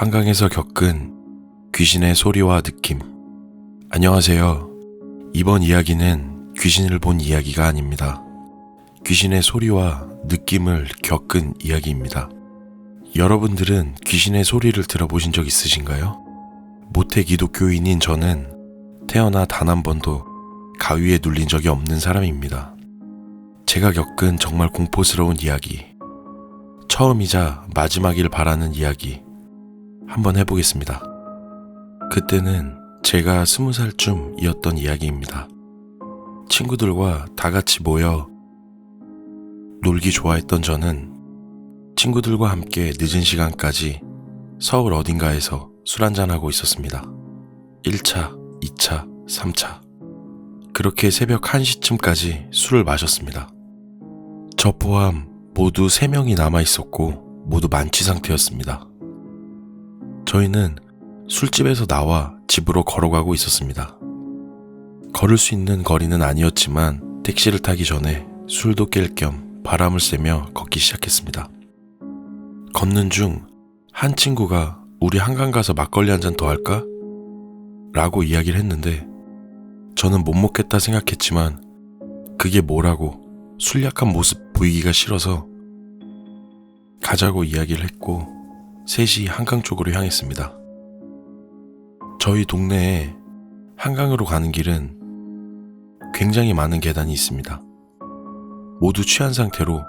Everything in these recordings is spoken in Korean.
한강에서 겪은 귀신의 소리와 느낌. 안녕하세요. 이번 이야기는 귀신을 본 이야기가 아닙니다. 귀신의 소리와 느낌을 겪은 이야기입니다. 여러분들은 귀신의 소리를 들어보신 적 있으신가요? 모태 기독교인인 저는 태어나 단 한 번도 가위에 눌린 적이 없는 사람입니다. 제가 겪은 정말 공포스러운 이야기, 처음이자 마지막일 바라는 이야기 한번 해보겠습니다. 그때는 제가 20살쯤이었던 이야기입니다. 친구들과 다 같이 모여 놀기 좋아했던 저는 친구들과 함께 늦은 시간까지 서울 어딘가에서 술 한잔하고 있었습니다. 1차, 2차, 3차. 그렇게 새벽 1시쯤까지 술을 마셨습니다. 저 포함 모두 3명이 남아있었고 모두 만취 상태였습니다. 저희는 술집에서 나와 집으로 걸어가고 있었습니다. 걸을 수 있는 거리는 아니었지만 택시를 타기 전에 술도 깰 겸 바람을 쐬며 걷기 시작했습니다. 걷는 중 한 친구가 우리 한강 가서 막걸리 한 잔 더 할까? 라고 이야기를 했는데 저는 못 먹겠다 생각했지만 그게 뭐라고 술 약한 모습 보이기가 싫어서 가자고 이야기를 했고 셋이 한강 쪽으로 향했습니다. 저희 동네에 한강으로 가는 길은 굉장히 많은 계단이 있습니다. 모두 취한 상태로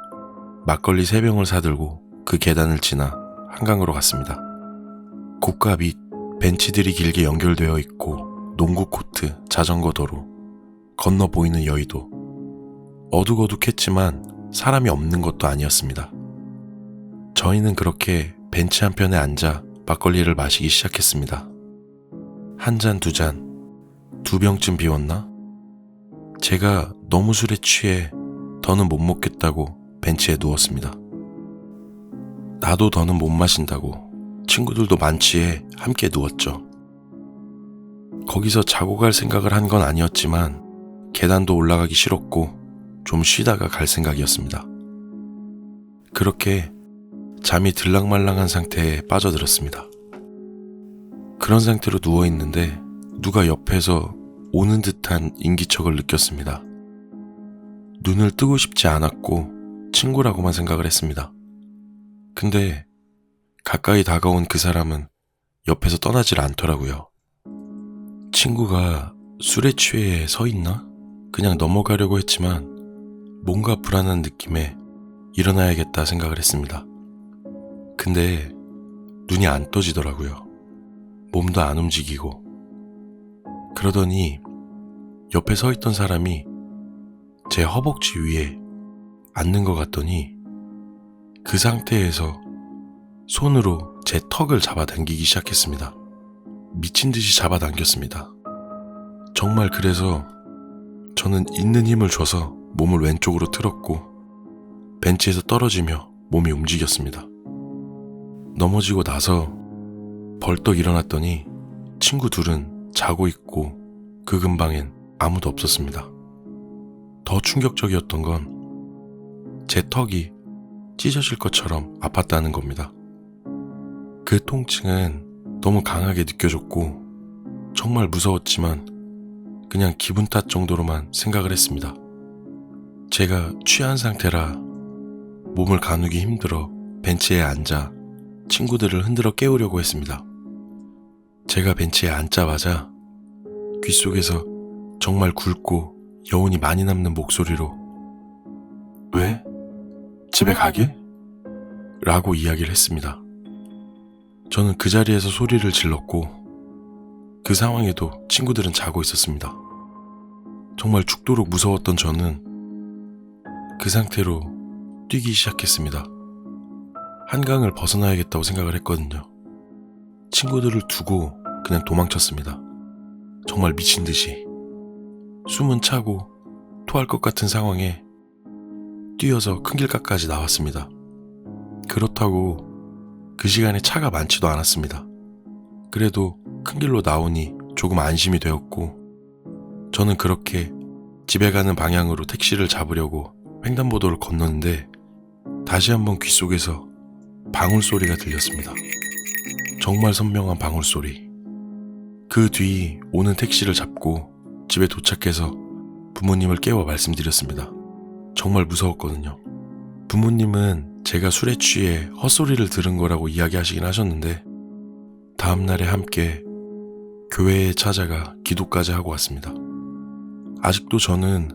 막걸리 3병을 사들고 그 계단을 지나 한강으로 갔습니다. 고가 밑 벤치들이 길게 연결되어 있고 농구 코트, 자전거 도로, 건너 보이는 여의도. 어둑어둑했지만 사람이 없는 것도 아니었습니다. 저희는 그렇게 벤치 한편에 앉아 막걸리를 마시기 시작했습니다. 한 잔, 2잔, 2병쯤 비웠나? 제가 너무 술에 취해 더는 못 먹겠다고 벤치에 누웠습니다. 나도 더는 못 마신다고 친구들도 만취해 함께 누웠죠. 거기서 자고 갈 생각을 한 건 아니었지만 계단도 올라가기 싫었고 좀 쉬다가 갈 생각이었습니다. 그렇게 잠이 들락말락한 상태에 빠져들었습니다. 그런 상태로 누워있는데 누가 옆에서 오는 듯한 인기척을 느꼈습니다. 눈을 뜨고 싶지 않았고 친구라고만 생각을 했습니다. 근데 가까이 다가온 그 사람은 옆에서 떠나질 않더라고요. 친구가 술에 취해 서 있나? 그냥 넘어가려고 했지만 뭔가 불안한 느낌에 일어나야겠다 생각을 했습니다. 근데 눈이 안 떠지더라고요. 몸도 안 움직이고. 그러더니 옆에 서 있던 사람이 제 허벅지 위에 앉는 것 같더니 그 상태에서 손으로 제 턱을 잡아당기기 시작했습니다. 미친 듯이 잡아당겼습니다. 정말 그래서 저는 있는 힘을 줘서 몸을 왼쪽으로 틀었고 벤치에서 떨어지며 몸이 움직였습니다. 넘어지고 나서 벌떡 일어났더니 친구 둘은 자고 있고 그 근방엔 아무도 없었습니다. 더 충격적이었던 건 제 턱이 찢어질 것처럼 아팠다는 겁니다. 그 통증은 너무 강하게 느껴졌고 정말 무서웠지만 그냥 기분 탓 정도로만 생각을 했습니다. 제가 취한 상태라 몸을 가누기 힘들어 벤치에 앉아 친구들을 흔들어 깨우려고 했습니다. 제가 벤치에 앉자마자 귓속에서 정말 굵고 여운이 많이 남는 목소리로 왜? 집에 가게? 라고 이야기를 했습니다. 저는 그 자리에서 소리를 질렀고 그 상황에도 친구들은 자고 있었습니다. 정말 죽도록 무서웠던 저는 그 상태로 뛰기 시작했습니다. 한강을 벗어나야겠다고 생각을 했거든요. 친구들을 두고 그냥 도망쳤습니다. 정말 미친 듯이. 숨은 차고 토할 것 같은 상황에 뛰어서 큰 길가까지 나왔습니다. 그렇다고 그 시간에 차가 많지도 않았습니다. 그래도 큰 길로 나오니 조금 안심이 되었고 저는 그렇게 집에 가는 방향으로 택시를 잡으려고 횡단보도를 건넜는데 다시 한번 귓속에서 방울 소리가 들렸습니다. 정말 선명한 방울소리. 그 뒤 오는 택시를 잡고 집에 도착해서 부모님을 깨워 말씀드렸습니다. 정말 무서웠거든요. 부모님은 제가 술에 취해 헛소리를 들은 거라고 이야기하시긴 하셨는데 다음날에 함께 교회에 찾아가 기도까지 하고 왔습니다. 아직도 저는